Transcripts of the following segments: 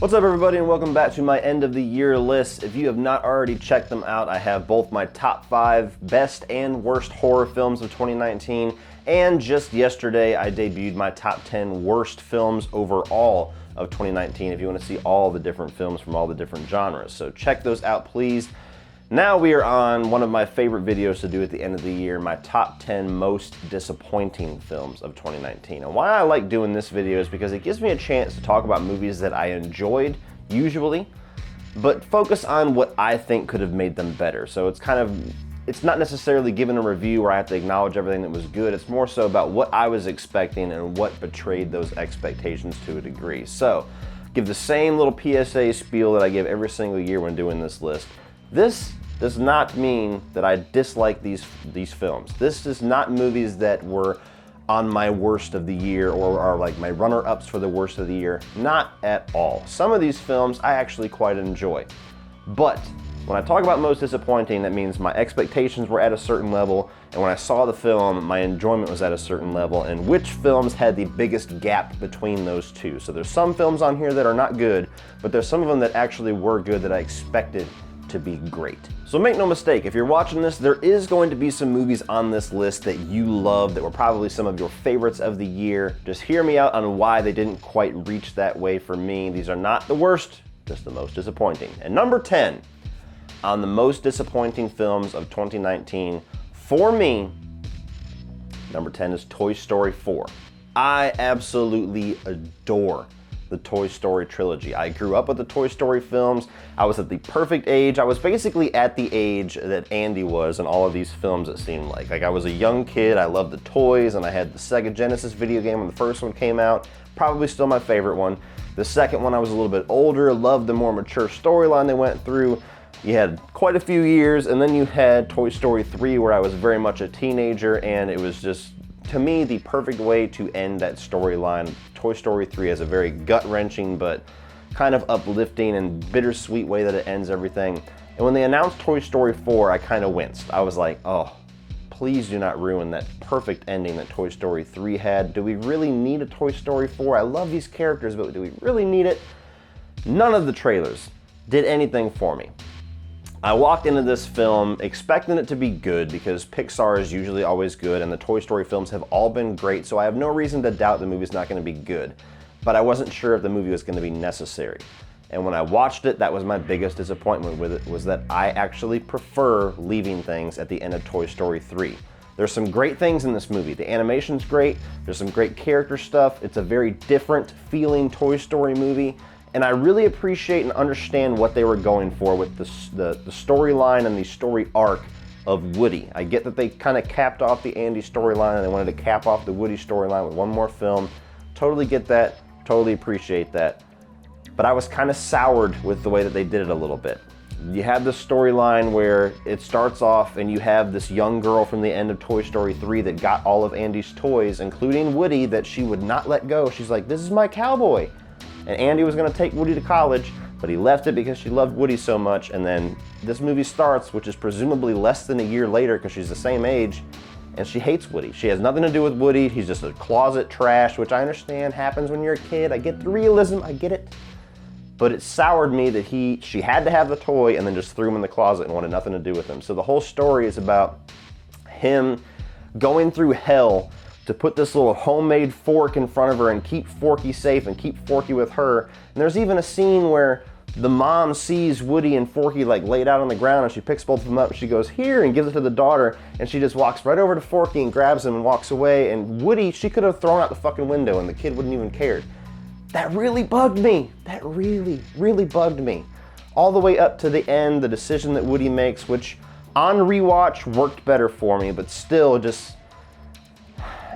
What's up, everybody, and welcome back to my end of the year list. If you have not already checked them out, I have both my top 5 best and worst horror films of 2019, and just yesterday I debuted my top 10 worst films overall of 2019 if you want to see all the different films from all the different genres. So check those out, please. Now we are on one of my favorite videos to do at the end of the year, my top 10 most disappointing films of 2019. And why I like doing this video is because it gives me a chance to talk about movies that I enjoyed, usually, but focus on what I think could have made them better. So it's not necessarily giving a review where I have to acknowledge everything that was good. It's more so about what I was expecting and what betrayed those expectations to a degree. So, give the same little PSA spiel that I give every single year when doing this list. This does not mean that I dislike these films. This is not movies that were on my worst of the year or are like my runner-ups for the worst of the year. Not at all. Some of these films I actually quite enjoy. But when I talk about most disappointing, that means my expectations were at a certain level, and when I saw the film, my enjoyment was at a certain level, and which films had the biggest gap between those two. So there's some films on here that are not good, but there's some of them that actually were good that I expected to be great. So make no mistake, if you're watching this, there is going to be some movies on this list that you love that were probably some of your favorites of the year. Just hear me out on why they didn't quite reach that way for me. These are not the worst, just the most disappointing. And number 10 on the most disappointing films of 2019, for me, number 10 is Toy Story 4. I absolutely adore the Toy Story trilogy. I grew up with the Toy Story films. I was at the perfect age. I was basically at the age that Andy was in all of these films, it seemed like. Like, I was a young kid, I loved the toys, and I had the Sega Genesis video game when the first one came out. Probably still my favorite one. The second one I was a little bit older, loved the more mature storyline they went through. You had quite a few years, and then you had Toy Story 3 where I was very much a teenager, and it was just, to me, the perfect way to end that storyline. Toy Story 3 has a very gut-wrenching but kind of uplifting and bittersweet way that it ends everything. And when they announced Toy Story 4, I kind of winced. I was like, oh, please do not ruin that perfect ending that Toy Story 3 had. Do we really need a Toy Story 4? I love these characters, but do we really need it? None of the trailers did anything for me. I walked into this film expecting it to be good because Pixar is usually always good and the Toy Story films have all been great, so I have no reason to doubt the movie's not going to be good. But I wasn't sure if the movie was going to be necessary. And when I watched it, that was my biggest disappointment with it, was that I actually prefer leaving things at the end of Toy Story 3. There's some great things in this movie. The animation's great, there's some great character stuff, it's a very different feeling Toy Story movie. And I really appreciate and understand what they were going for with the storyline and the story arc of Woody. I get that they kind of capped off the Andy storyline and they wanted to cap off the Woody storyline with one more film. Totally get that, totally appreciate that. But I was kind of soured with the way that they did it a little bit. You have this storyline where it starts off and you have this young girl from the end of Toy Story 3 that got all of Andy's toys, including Woody, that she would not let go. She's like, this is my cowboy. And Andy was going to take Woody to college, but he left it because she loved Woody so much. And then this movie starts, which is presumably less than a year later because she's the same age, and she hates Woody. She has nothing to do with Woody. He's just a closet trash, which I understand happens when you're a kid. I get the realism, I get it. But it soured me that she had to have the toy and then just threw him in the closet and wanted nothing to do with him. So the whole story is about him going through hell to put this little homemade fork in front of her and keep Forky safe and keep Forky with her. And there's even a scene where the mom sees Woody and Forky like laid out on the ground and she picks both of them up and she goes, here, and gives it to the daughter, and she just walks right over to Forky and grabs him and walks away. And Woody, she could have thrown out the fucking window and the kid wouldn't even care. That really bugged me. That really, really bugged me. All the way up to the end, the decision that Woody makes, which on rewatch worked better for me, but still just,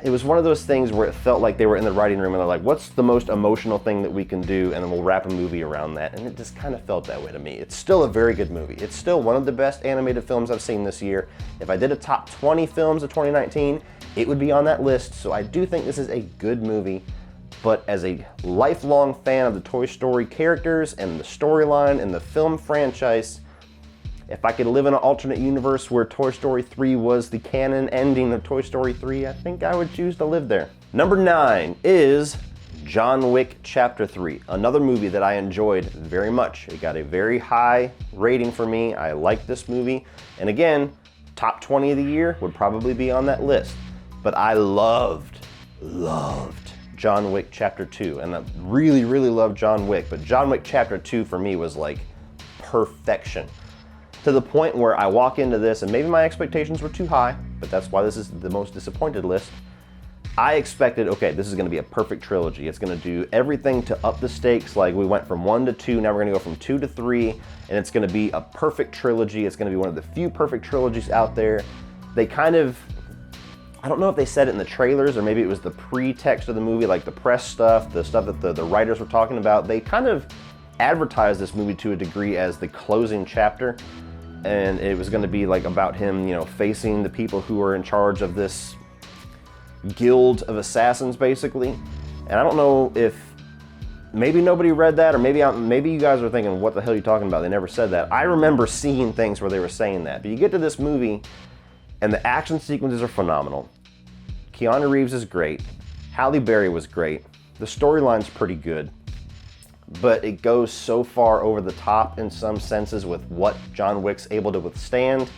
it was one of those things where it felt like they were in the writing room and they're like, what's the most emotional thing that we can do? And then we'll wrap a movie around that. And it just kind of felt that way to me. It's still a very good movie. It's still one of the best animated films I've seen this year. If I did a top 20 films of 2019, it would be on that list. So I do think this is a good movie. But as a lifelong fan of the Toy Story characters and the storyline and the film franchise, if I could live in an alternate universe where Toy Story 3 was the canon ending of Toy Story 3, I think I would choose to live there. Number 9 is John Wick Chapter 3, another movie that I enjoyed very much. It got a very high rating for me. I liked this movie. And again, top 20 of the year would probably be on that list. But I loved John Wick Chapter 2. And I really, really loved John Wick. But John Wick Chapter 2 for me was like perfection. To the point where I walk into this, and maybe my expectations were too high, but that's why this is the most disappointed list. I expected, okay, this is gonna be a perfect trilogy. It's gonna do everything to up the stakes. Like we went from 1 to 2, now we're gonna go from 2 to 3, and it's gonna be a perfect trilogy. It's gonna be one of the few perfect trilogies out there. They kind of, I don't know if they said it in the trailers or maybe it was the pretext of the movie, like the press stuff, the stuff that the writers were talking about. They kind of advertised this movie to a degree as the closing chapter. And it was gonna be like about him, you know, facing the people who are in charge of this guild of assassins, basically. And I don't know if maybe nobody read that, or maybe you guys are thinking, what the hell are you talking about? They never said that. I remember seeing things where they were saying that. But you get to this movie, and the action sequences are phenomenal. Keanu Reeves is great. Halle Berry was great. The storyline's pretty good. But it goes so far over the top in some senses with what John Wick's able to withstand.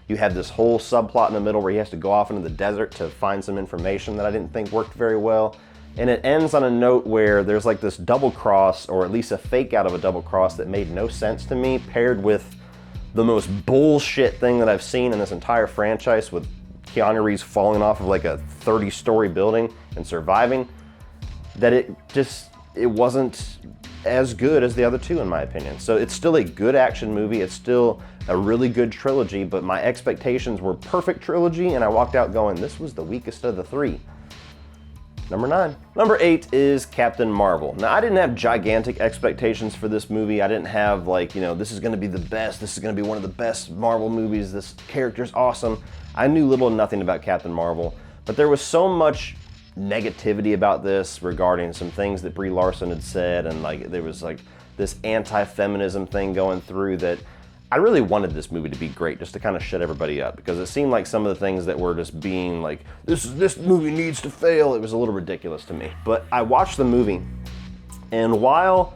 You have this whole subplot in the middle where he has to go off into the desert to find some information that I didn't think worked very well. And it ends on a note where there's like this double cross, or at least a fake out of a double cross that made no sense to me, paired with the most bullshit thing that I've seen in this entire franchise, with Keanu Reeves falling off of like a 30-story building and surviving, that it wasn't as good as the other two, in my opinion. So it's still a good action movie. It's still a really good trilogy, but my expectations were perfect trilogy, and I walked out going, this was the weakest of the three. Number 9. Number 8 is Captain Marvel. Now, I didn't have gigantic expectations for this movie. I didn't have like, you know, this is gonna be the best, this is gonna be one of the best Marvel movies, this character's awesome. I knew little or nothing about Captain Marvel, but there was so much negativity about this regarding some things that Brie Larson had said, and like there was like this anti-feminism thing going through, that I really wanted this movie to be great, just to kind of shut everybody up, because it seemed like some of the things that were just being like, this movie needs to fail, it was a little ridiculous to me. But I watched the movie, and while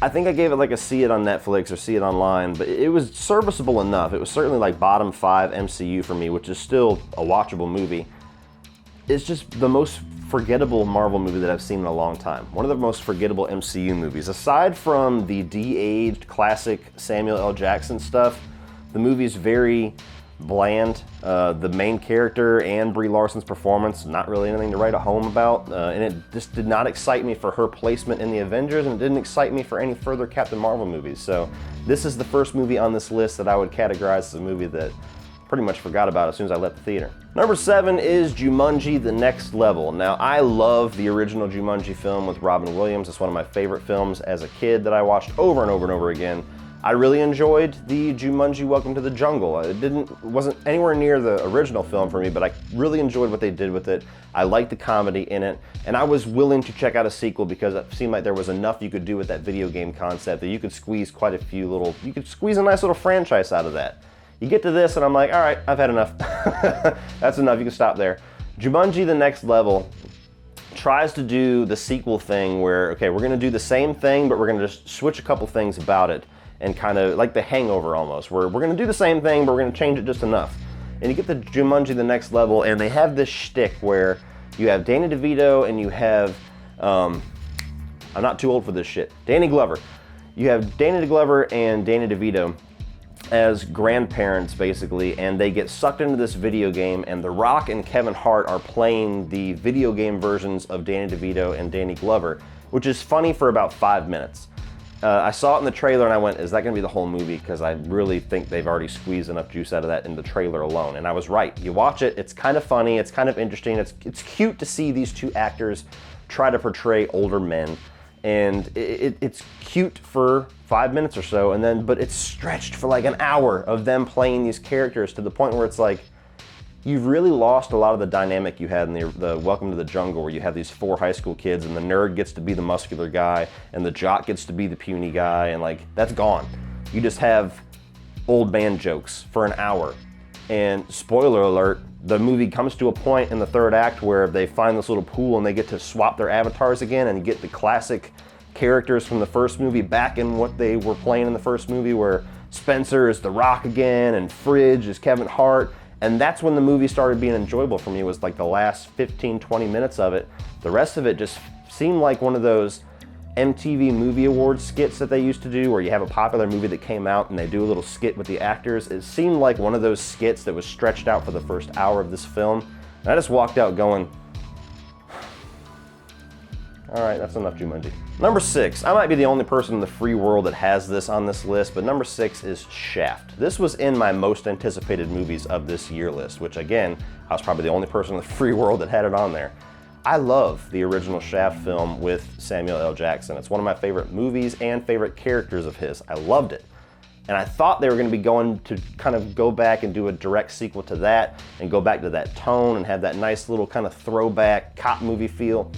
I think I gave it like a see it on Netflix or see it online, but it was serviceable enough. It was certainly like bottom 5 MCU for me, which is still a watchable movie. It's just the most forgettable Marvel movie that I've seen in a long time. One of the most forgettable MCU movies. Aside from the de-aged classic Samuel L. Jackson stuff, the movie's very bland. The main character and Brie Larson's performance, not really anything to write a home about. And it just did not excite me for her placement in the Avengers, and it didn't excite me for any further Captain Marvel movies. So this is the first movie on this list that I would categorize as a movie that pretty much forgot about as soon as I left the theater. Number 7 is Jumanji: The Next Level. Now, I love the original Jumanji film with Robin Williams. It's one of my favorite films as a kid that I watched over and over and over again. I really enjoyed the Jumanji Welcome to the Jungle. It wasn't anywhere near the original film for me, but I really enjoyed what they did with it. I liked the comedy in it, and I was willing to check out a sequel because it seemed like there was enough you could do with that video game concept that you could squeeze you could squeeze a nice little franchise out of that. You get to this and I'm like, all right, I've had enough. That's enough, you can stop there. Jumanji: The Next Level tries to do the sequel thing where, okay, we're gonna do the same thing, but we're gonna just switch a couple things about it, and kind of like The Hangover almost, where we're gonna do the same thing, but we're gonna change it just enough. And you get the Jumanji: The Next Level, and they have this shtick where you have Danny DeVito and you have, I'm not too old for this shit, Danny Glover. You have Danny Glover and Danny DeVito as grandparents, basically, and they get sucked into this video game, and The Rock and Kevin Hart are playing the video game versions of Danny DeVito and Danny Glover, which is funny for about 5 minutes. I saw it in the trailer and I went, is that gonna be the whole movie? Because I really think they've already squeezed enough juice out of that in the trailer alone. And I was right. You watch it, it's kind of funny, it's kind of interesting, it's cute to see these two actors try to portray older men. And it's cute for 5 minutes or so, and then, but it's stretched for like an hour of them playing these characters to the point where it's like, you've really lost a lot of the dynamic you had in the Welcome to the Jungle, where you have these 4 high school kids and the nerd gets to be the muscular guy and the jock gets to be the puny guy, and like, that's gone. You just have old man jokes for an hour. And spoiler alert, the movie comes to a point in the third act where they find this little pool and they get to swap their avatars again and get the classic characters from the first movie back in what they were playing in the first movie, where Spencer is The Rock again and Fridge is Kevin Hart. And that's when the movie started being enjoyable for me, was like the last 15, 20 minutes of it. The rest of it just seemed like one of those MTV Movie Awards skits that they used to do, where you have a popular movie that came out and they do a little skit with the actors. It seemed like one of those skits that was stretched out for the first hour of this film. And I just walked out going, all right, that's enough Jumanji. Number 6, I might be the only person in the free world that has this on this list, but number 6 is Shaft. This was in my most anticipated movies of this year list, which again, I was probably the only person in the free world that had it on there. I love the original Shaft film with Samuel L. Jackson. It's one of my favorite movies and favorite characters of his. I loved it. And I thought they were going to be going to kind of go back and do a direct sequel to that and go back to that tone and have that nice little kind of throwback cop movie feel.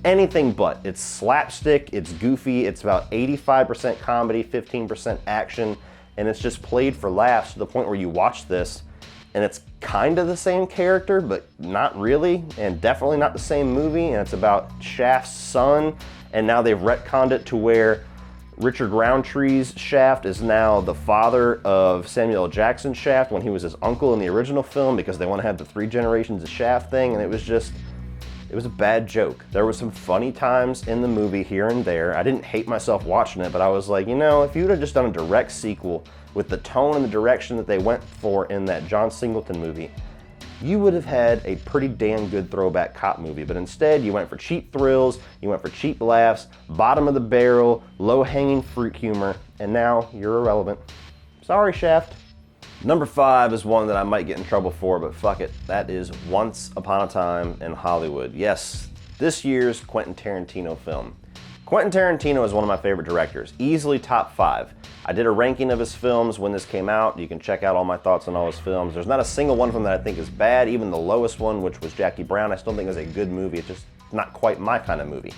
Anything but. It's slapstick, it's goofy, it's about 85% comedy, 15% action, and it's just played for laughs to the point where you watch this and it's kind of the same character, but not really, and definitely not the same movie, and it's about Shaft's son, and now they've retconned it to where Richard Roundtree's Shaft is now the father of Samuel L. Jackson's Shaft when he was his uncle in the original film, because they want to have the 3 generations of Shaft thing, and it was a bad joke. There was some funny times in the movie here and there. I didn't hate myself watching it, but I was like, you know, if you would have just done a direct sequel with the tone and the direction that they went for in that John Singleton movie, you would have had a pretty damn good throwback cop movie. But instead, you went for cheap thrills, you went for cheap laughs, bottom of the barrel, low-hanging fruit humor, and now you're irrelevant. Sorry, Shaft. Number 5 is one that I might get in trouble for, but fuck it. That is Once Upon a Time in Hollywood. Yes, this year's Quentin Tarantino film. Quentin Tarantino is one of my favorite directors, easily top 5. I did a ranking of his films when this came out. You can check out all my thoughts on all his films. There's not a single one of them that I think is bad. Even the lowest one, which was Jackie Brown, I still think is a good movie. It's just not quite my kind of movie.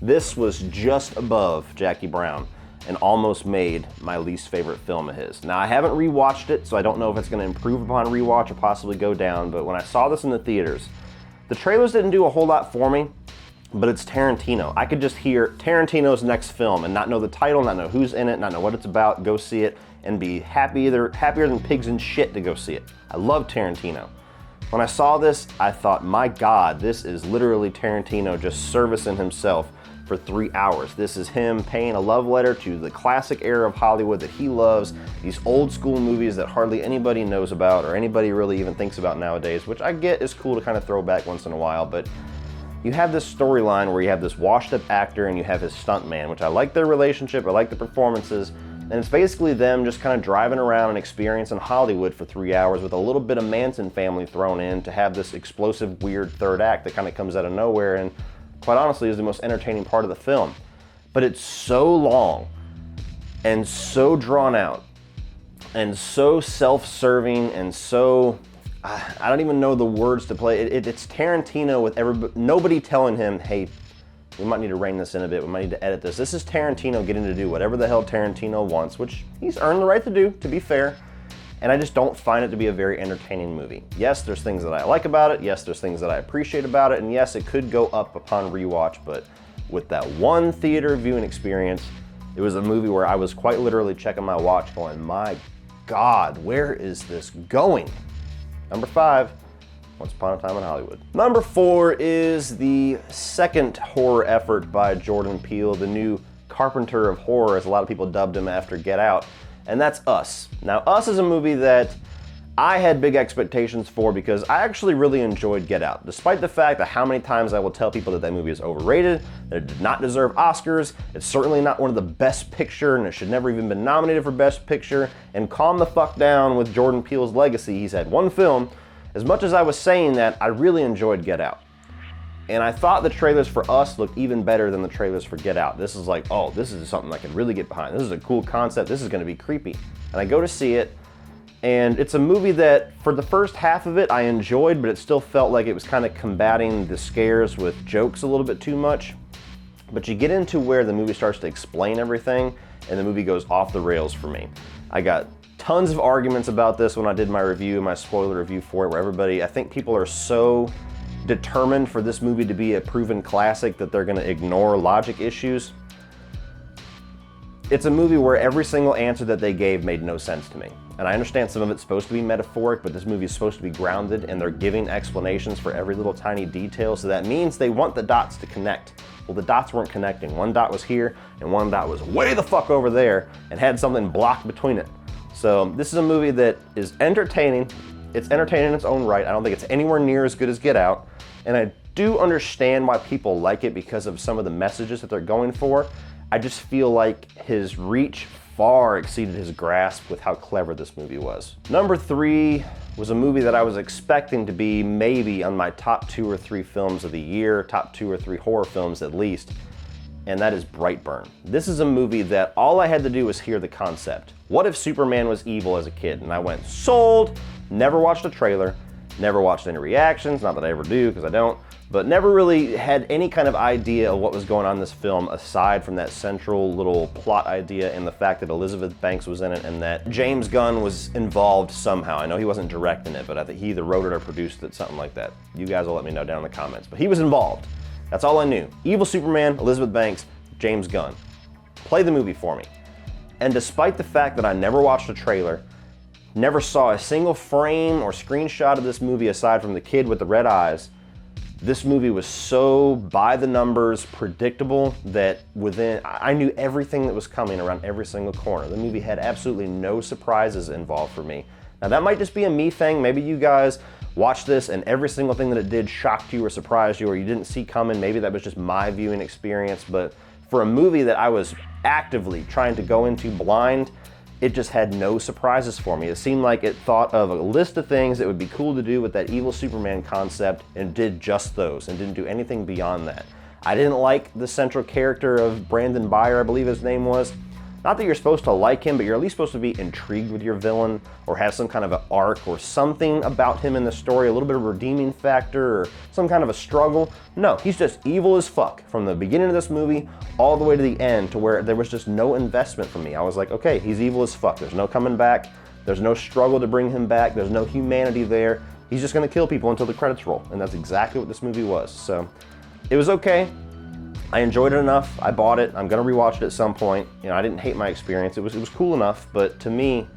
This was just above Jackie Brown and almost made my least favorite film of his. Now, I haven't rewatched it, so I don't know if it's gonna improve upon rewatch or possibly go down, but when I saw this in the theaters, the trailers didn't do a whole lot for me, but it's Tarantino. I could just hear Tarantino's next film and not know the title, not know who's in it, not know what it's about, go see it, and be happier than pigs in shit to go see it. I love Tarantino. When I saw this, I thought, my God, this is literally Tarantino just servicing himself for 3 hours. This is him paying a love letter to the classic era of Hollywood that he loves, these old school movies that hardly anybody knows about or anybody really even thinks about nowadays, which I get is cool to kind of throw back once in a while, but you have this storyline where you have this washed up actor and you have his stuntman, which I like their relationship, I like the performances, and it's basically them just kind of driving around and experiencing Hollywood for 3 hours with a little bit of Manson family thrown in to have this explosive, weird third act that kind of comes out of nowhere and quite honestly is the most entertaining part of the film. But it's so long and so drawn out and so self-serving and so, I don't even know the words to play. It's Tarantino with nobody telling him, hey, we might need to rein this in a bit, we might need to edit this. This is Tarantino getting to do whatever the hell Tarantino wants, which he's earned the right to do, to be fair. And I just don't find it to be a very entertaining movie. Yes, there's things that I like about it. Yes, there's things that I appreciate about it. And yes, it could go up upon rewatch, but with that one theater viewing experience, it was a movie where I was quite literally checking my watch going, my God, where is this going? Number 5, Once Upon a Time in Hollywood. Number 4 is the second horror effort by Jordan Peele, the new Carpenter of horror, as a lot of people dubbed him after Get Out. And that's Us. Now, Us is a movie that I had big expectations for because I actually really enjoyed Get Out. Despite the fact that how many times I will tell people that that movie is overrated, that it did not deserve Oscars, it's certainly not one of the best picture, and it should never even been nominated for best picture, and calm the fuck down with Jordan Peele's legacy. He's had one film. As much as I was saying that, I really enjoyed Get Out. And I thought the trailers for Us looked even better than the trailers for Get Out. This is like, oh, this is something I can really get behind. This is a cool concept. This is gonna be creepy. And I go to see it, and it's a movie that, for the first half of it, I enjoyed, but it still felt like it was kind of combating the scares with jokes a little bit too much. But you get into where the movie starts to explain everything, and the movie goes off the rails for me. I got tons of arguments about this when I did my review, my spoiler review for it, where I think people are so determined for this movie to be a proven classic that they're gonna ignore logic issues. It's a movie where every single answer that they gave made no sense to me. And I understand some of it's supposed to be metaphoric, but this movie is supposed to be grounded, and they're giving explanations for every little tiny detail, so that means they want the dots to connect. Well, the dots weren't connecting. One dot was here, and one dot was way the fuck over there, and had something blocked between it. So this is a movie that is entertaining. It's entertaining in its own right. I don't think it's anywhere near as good as Get Out, and I do understand why people like it because of some of the messages that they're going for. I just feel like his reach far exceeded his grasp with how clever this movie was. Number 3 was a movie that I was expecting to be maybe on my top 2 or 3 films of the year, top 2 or 3 horror films at least, and that is Brightburn. This is a movie that all I had to do was hear the concept. What if Superman was evil as a kid? And I went, sold! Never watched a trailer, never watched any reactions, not that I ever do because I don't, but never really had any kind of idea of what was going on in this film aside from that central little plot idea and the fact that Elizabeth Banks was in it and that James Gunn was involved somehow. I know he wasn't directing it, but I think he either wrote it or produced it, something like that. You guys will let me know down in the comments, but he was involved. That's all I knew. Evil Superman, Elizabeth Banks, James Gunn. Play the movie for me. And despite the fact that I never watched a trailer, never saw a single frame or screenshot of this movie aside from the kid with the red eyes, this movie was so by the numbers predictable that I knew everything that was coming around every single corner. The movie had absolutely no surprises involved for me. Now that might just be a me thing. Maybe you guys watched this and every single thing that it did shocked you or surprised you or you didn't see coming. Maybe that was just my viewing experience, but for a movie that I was actively trying to go into blind, it just had no surprises for me. It seemed like it thought of a list of things that would be cool to do with that evil Superman concept and did just those and didn't do anything beyond that. I didn't like the central character of Brandon Byer, I believe his name was. Not that you're supposed to like him, but you're at least supposed to be intrigued with your villain or have some kind of an arc or something about him in the story, a little bit of a redeeming factor or some kind of a struggle. No, he's just evil as fuck from the beginning of this movie all the way to the end, to where there was just no investment from me. I was like, okay, he's evil as fuck. There's no coming back. There's no struggle to bring him back. There's no humanity there. He's just gonna kill people until the credits roll. And that's exactly what this movie was. So it was okay. I enjoyed it enough. I bought it. I'm gonna rewatch it at some point. You know, I didn't hate my experience. It was cool enough, but to me,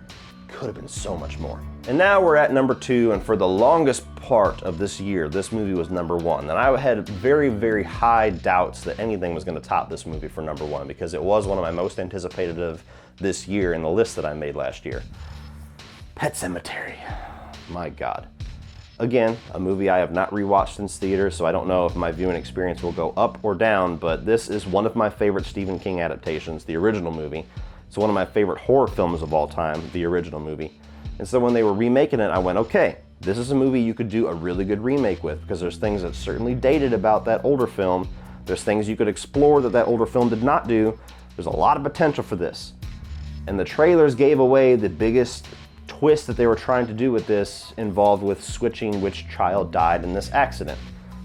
could have been so much more. And now we're at number 2, and for the longest part of this year, this movie was number 1. And I had very, very high doubts that anything was gonna top this movie for number 1 because it was one of my most anticipated of this year in the list that I made last year. Pet Sematary. My God. Again, a movie I have not rewatched since theaters, so I don't know if my viewing experience will go up or down, but this is one of my favorite Stephen King adaptations, the original movie. It's one of my favorite horror films of all time, the original movie. And so when they were remaking it, I went, okay, this is a movie you could do a really good remake with, because there's things that's certainly dated about that older film. There's things you could explore that older film did not do. There's a lot of potential for this. And the trailers gave away the biggest twist that they were trying to do with this, involved with switching which child died in this accident.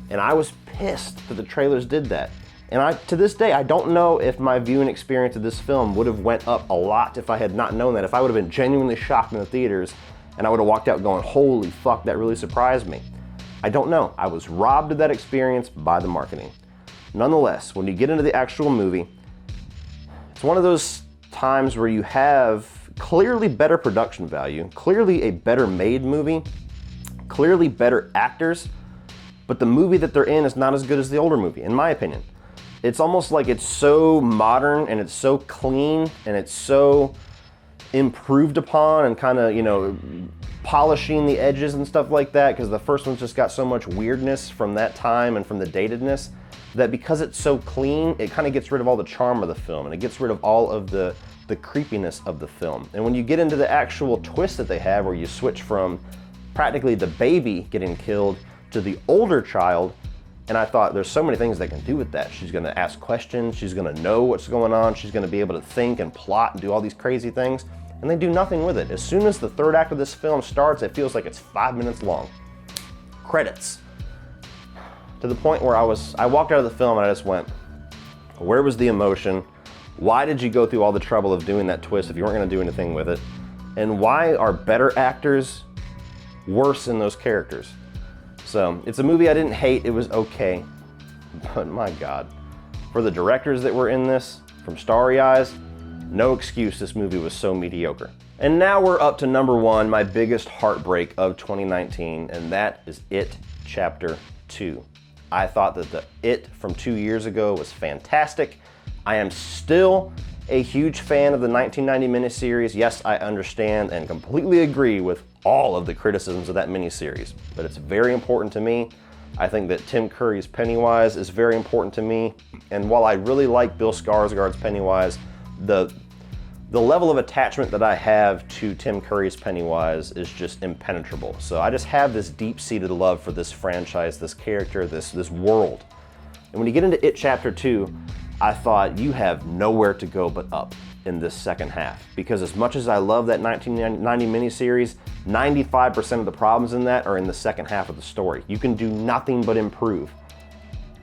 And I was pissed that the trailers did that. And to this day, I don't know if my viewing experience of this film would have went up a lot if I had not known that, if I would have been genuinely shocked in the theaters and I would have walked out going, holy fuck, that really surprised me. I don't know. I was robbed of that experience by the marketing. Nonetheless, when you get into the actual movie, it's one of those times where you have clearly better production value, clearly a better made movie, clearly better actors, but the movie that they're in is not as good as the older movie, in my opinion. It's almost like it's so modern and it's so clean and it's so improved upon and kind of, you know, polishing the edges and stuff like that, because the first one's just got so much weirdness from that time and from the datedness, that because it's so clean, it kind of gets rid of all the charm of the film and it gets rid of all of the creepiness of the film. And when you get into the actual twist that they have, where you switch from practically the baby getting killed to the older child, and I thought there's so many things they can do with that. She's gonna ask questions, she's gonna know what's going on, she's gonna be able to think and plot and do all these crazy things, and they do nothing with it. As soon as the third act of this film starts, it feels like it's 5 minutes long. Credits. To the point where I walked out of the film and I just went, where was the emotion? Why did you go through all the trouble of doing that twist if you weren't gonna do anything with it? And why are better actors worse in those characters? So it's a movie I didn't hate, it was okay. But my God, for the directors that were in this, from starry eyes, no excuse this movie was so mediocre. And now we're up to number one, my biggest heartbreak of 2019, and that is It Chapter 2. I thought that the It from 2 years ago was fantastic. I am still a huge fan of the 1990 miniseries. Yes, I understand and completely agree with all of the criticisms of that miniseries, but it's very important to me. I think that Tim Curry's Pennywise is very important to me, and while I really like Bill Skarsgård's Pennywise, the level of attachment that I have to Tim Curry's Pennywise is just impenetrable. So I just have this deep-seated love for this franchise, this character, this world. And when you get into It Chapter 2, I thought you have nowhere to go but up in this second half. Because as much as I love that 1990 miniseries, 95% of the problems in that are in the second half of the story. You can do nothing but improve.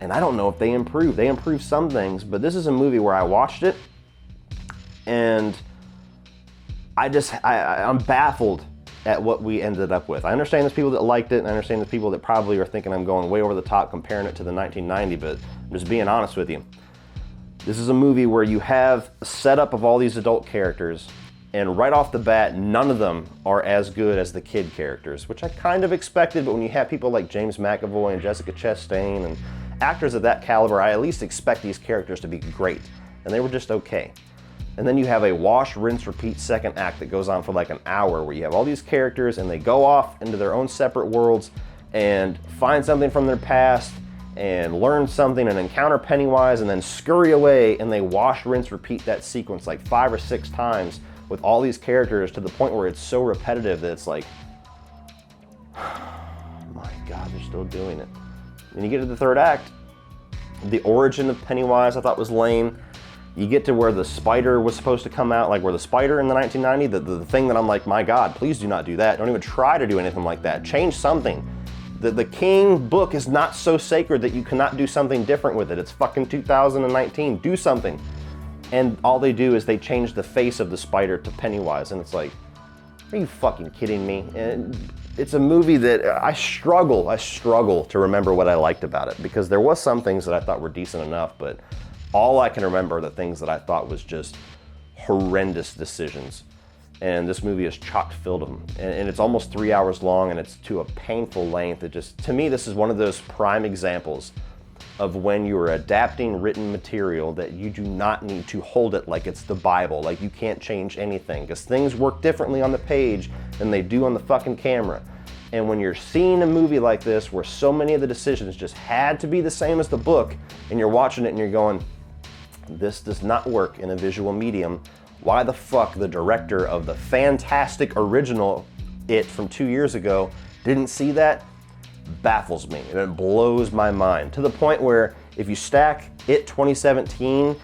And I don't know if they improve. They improve some things, but this is a movie where I watched it and I'm baffled at what we ended up with. I understand there's people that liked it, and I understand there's people that probably are thinking I'm going way over the top comparing it to the 1990, but I'm just being honest with you. This is a movie where you have a setup of all these adult characters, and right off the bat, none of them are as good as the kid characters, which I kind of expected, but when you have people like James McAvoy and Jessica Chastain and actors of that caliber, I at least expect these characters to be great, and they were just okay. And then you have a wash, rinse, repeat second act that goes on for like an hour where you have all these characters and they go off into their own separate worlds and find something from their past and learn something and encounter Pennywise and then scurry away, and they wash, rinse, repeat that sequence like 5 or 6 times with all these characters to the point where it's so repetitive that it's like, my God, they're still doing it. Then you get to the third act, the origin of Pennywise I thought was lame. You get to where the spider was supposed to come out, like where the spider in the 1990, the thing that I'm like, my God, please do not do that. Don't even try to do anything like that. Change something. The King book is not so sacred that you cannot do something different with it. It's fucking 2019. Do something. And all they do is they change the face of the spider to Pennywise, and it's like, are you fucking kidding me? And it's a movie that I struggle to remember what I liked about it, because there was some things that I thought were decent enough, but all I can remember are the things that I thought was just horrendous decisions. And this movie is chock filled of them. And it's almost 3 hours long, and it's to a painful length. It just, to me, this is one of those prime examples of when you are adapting written material that you do not need to hold it like it's the Bible, like you can't change anything, because things work differently on the page than they do on the fucking camera. And when you're seeing a movie like this where so many of the decisions just had to be the same as the book, and you're watching it and you're going, this does not work in a visual medium. Why the fuck the director of the fantastic original It from 2 years ago didn't see that baffles me, and it blows my mind, to the point where if you stack It 2017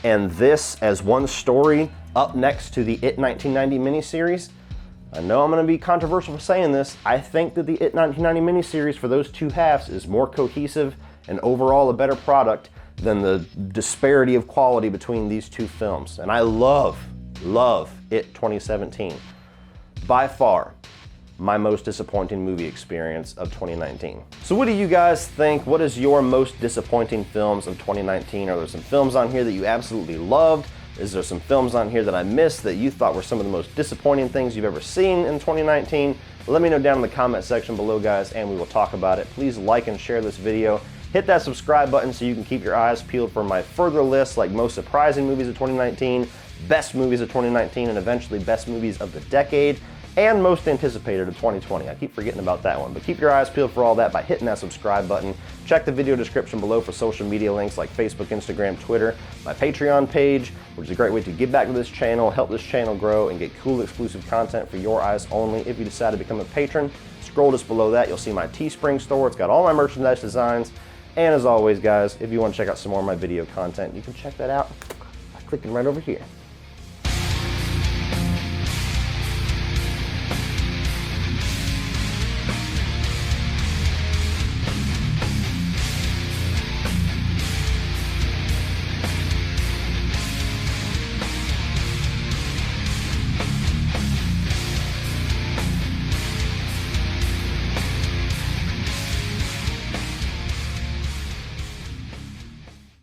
and this as one story up next to the It 1990 miniseries, I know I'm going to be controversial for saying this, I think that the It 1990 miniseries for those two halves is more cohesive and overall a better product than the disparity of quality between these two films. And I love It 2017. By far, my most disappointing movie experience of 2019. So what do you guys think? What is your most disappointing films of 2019? Are there some films on here that you absolutely loved? Is there some films on here that I missed that you thought were some of the most disappointing things you've ever seen in 2019? Let me know down in the comment section below, guys, and we will talk about it. Please like and share this video. Hit that subscribe button so you can keep your eyes peeled for my further lists, like most surprising movies of 2019, best movies of 2019, and eventually best movies of the decade, and most anticipated of 2020. I keep forgetting about that one, but keep your eyes peeled for all that by hitting that subscribe button. Check the video description below for social media links like Facebook, Instagram, Twitter, my Patreon page, which is a great way to give back to this channel, help this channel grow, and get cool exclusive content for your eyes only. If you decide to become a patron, scroll just below that, you'll see my Teespring store. It's got all my merchandise designs. And as always, guys, if you want to check out some more of my video content, you can check that out by clicking right over here.